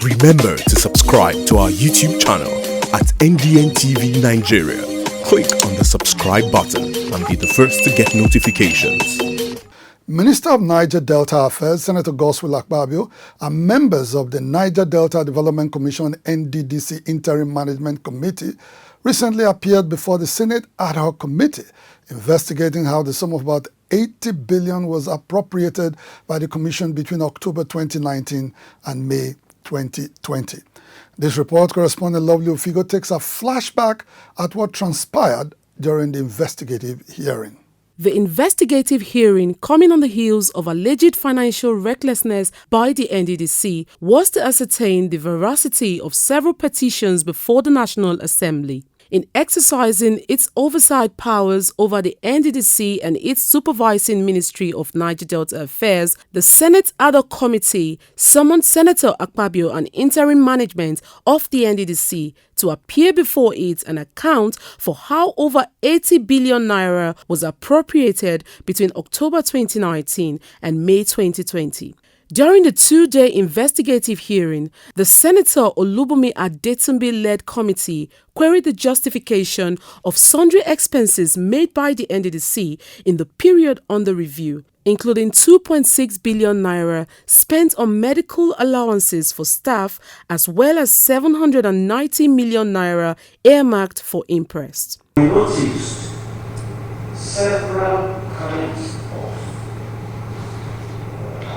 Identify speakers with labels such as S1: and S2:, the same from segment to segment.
S1: Remember to subscribe to our YouTube channel at NDN Nigeria. Click on the subscribe button and be the first to get notifications.
S2: Minister of Niger Delta Affairs, Senator Godswill Akpabio, and members of the Niger Delta Development Commission NDDC Interim Management Committee recently appeared before the Senate Ad Hoc Committee investigating how the sum of about 80 billion was appropriated by the Commission between October 2019 and May 2020. This report, correspondent Lovely Ofigo takes a flashback at what transpired during the investigative hearing.
S3: The investigative hearing, coming on the heels of alleged financial recklessness by the NDDC, was to ascertain the veracity of several petitions before the National Assembly. In exercising its oversight powers over the NDDC and its supervising Ministry of Niger Delta Affairs, the Senate Ad Hoc Committee summoned Senator Akpabio and interim management of the NDDC to appear before it and account for how over 80 billion naira was appropriated between October 2019 and May 2020. During the two-day investigative hearing, the Senator Olubunmi Adetunbi-led committee queried the justification of sundry expenses made by the NDDC in the period under review, including 2.6 billion naira spent on medical allowances for staff as well as 790 million naira earmarked for interest.
S4: We noticed several kinds of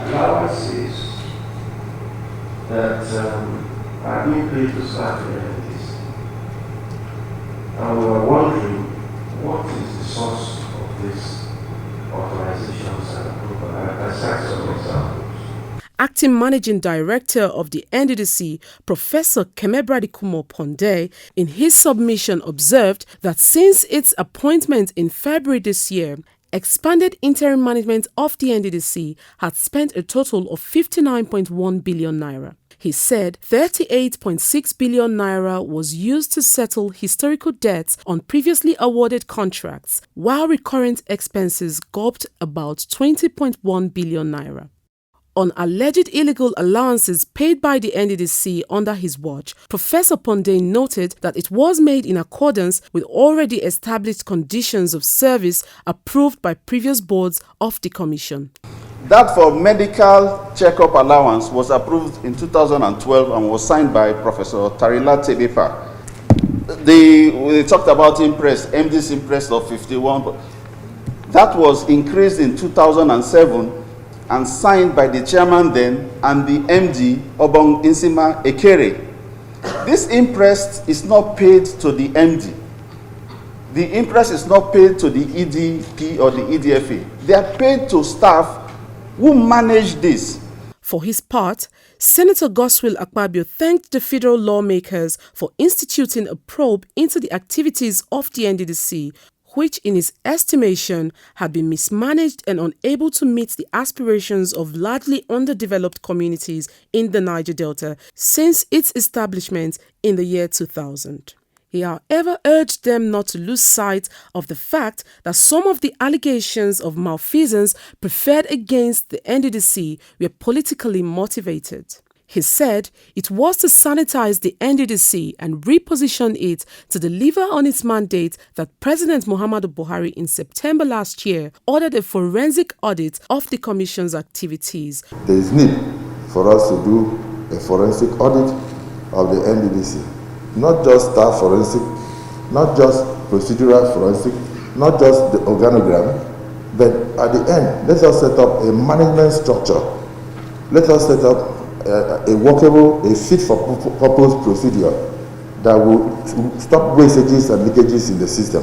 S4: allowances that are being paid to staff in NDC. And we were wondering what is the source of these authorizations and approval. I cite some examples.
S3: Acting Managing Director of the NDDC, Professor Kemebradikumo Ponde, in his submission observed that since its appointment in February this year, expanded interim management of the NDDC had spent a total of 59.1 billion naira. He said 38.6 billion naira was used to settle historical debts on previously awarded contracts, while recurrent expenses gulped about 20.1 billion naira. On alleged illegal allowances paid by the NDDC under his watch, Professor Ponde noted that it was made in accordance with already established conditions of service approved by previous boards of the Commission.
S5: That for medical checkup allowance was approved in 2012 and was signed by Professor Tarila Tebepa. We talked about interest, MD's interest of 51. That was increased in 2007 and signed by the chairman then and the MD, Obong Insima Ekere. This interest is not paid to the MD. The interest is not paid to the EDP or the EDFA. They are paid to staff who manage this.
S3: For his part, Senator Godswill Akpabio thanked the federal lawmakers for instituting a probe into the activities of the NDDC, which in his estimation had been mismanaged and unable to meet the aspirations of largely underdeveloped communities in the Niger Delta since its establishment in the year 2000. He, however, urged them not to lose sight of the fact that some of the allegations of malfeasance preferred against the NDDC were politically motivated. He said it was to sanitize the NDDC and reposition it to deliver on its mandate that President Muhammadu Buhari in September last year ordered a forensic audit of the Commission's activities.
S6: There is need for us to do a forensic audit of the NDDC. Not just staff forensic, not just procedural forensic, not just the organogram, but at the end, let us set up a management structure. Let us set up a workable, a fit-for-purpose procedure that will stop wastages and leakages in the system.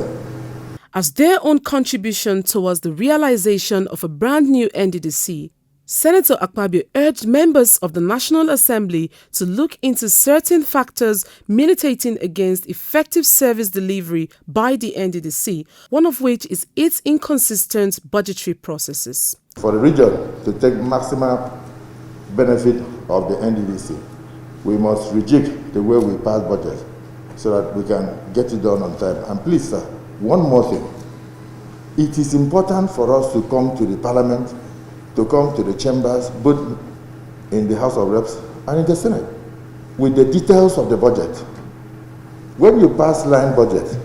S3: As their own contribution towards the realization of a brand new NDDC, Senator Akpabio urged members of the National Assembly to look into certain factors militating against effective service delivery by the NDDC, one of which is its inconsistent budgetary processes.
S6: For the region to take maximum benefit of the NDDC, we must rejig the way we pass budget so that we can get it done on time. And please, sir, one more thing. It is important for us to come to the Parliament, to come to the chambers, both in the House of Reps and in the Senate. with the details of the budget. When you pass line budget,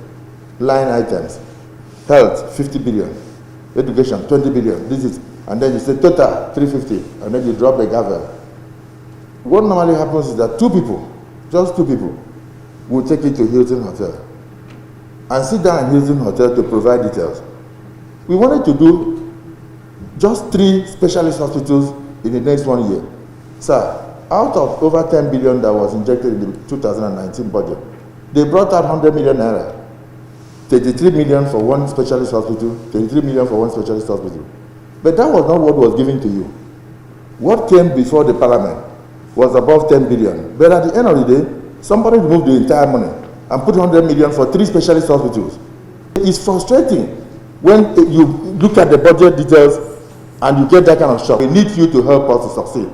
S6: line items, health 50 billion, education 20 billion, this is, and then you say total 350, and then you drop a gavel. What normally happens is that two people, just two people, will take it to Hilton Hotel and sit down in Hilton Hotel to provide details. We wanted to do just 3 specialist hospitals in the next 1 year. Sir, out of over 10 billion that was injected in the 2019 budget, they brought out 100 million naira. 33 million for one specialist hospital, 23 million for one specialist hospital. But that was not what was given to you. What came before the parliament was above 10 billion. But at the end of the day, somebody removed the entire money and put 100 million for 3 specialist hospitals. It's frustrating when you look at the budget details and you get that kind of shock. We need you to help us to succeed.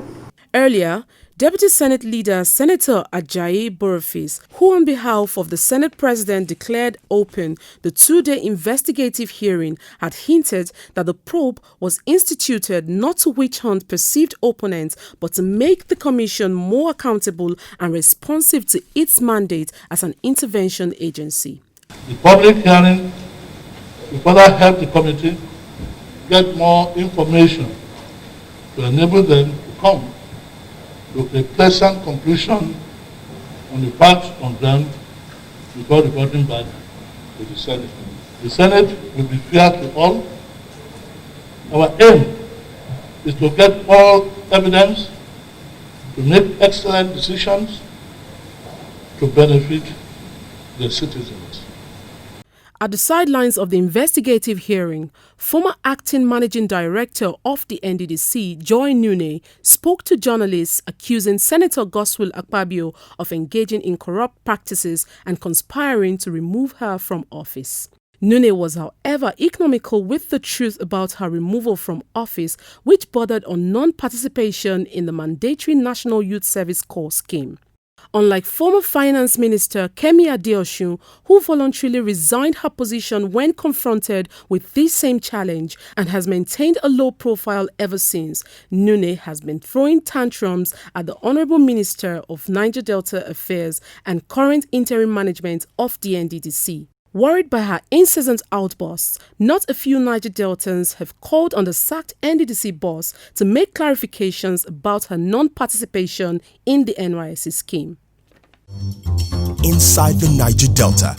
S3: Earlier, Deputy Senate Leader Senator Ajayi Boroface, who on behalf of the Senate President declared open the 2-day investigative hearing, had hinted that the probe was instituted not to witch hunt perceived opponents but to make the Commission more accountable and responsive to its mandate as an intervention agency.
S7: The public hearing will further help the committee get more information to enable them to come to a pleasant conclusion on the facts on ground before reporting back to the Senate. The Senate will be fair to all. Our aim is to get all evidence to make excellent decisions to benefit the citizens.
S3: At the sidelines of the investigative hearing, former acting managing director of the Nddc, Joy Nune, spoke to journalists accusing Senator Godswill Akpabio of engaging in corrupt practices and conspiring to remove her from office. Nune was, however, economical with the truth about her removal from office, which bordered on non-participation in the mandatory National Youth Service Corps scheme. Unlike former Finance Minister Kemi Adeosun, who voluntarily resigned her position when confronted with this same challenge and has maintained a low profile ever since, Nune has been throwing tantrums at the Honourable Minister of Niger Delta Affairs and current interim management of the Nddc. Worried by her incessant outbursts, not a few Niger Deltans have called on the sacked Nddc boss to make clarifications about her non-participation in the NYSC scheme.
S1: Inside the Niger Delta,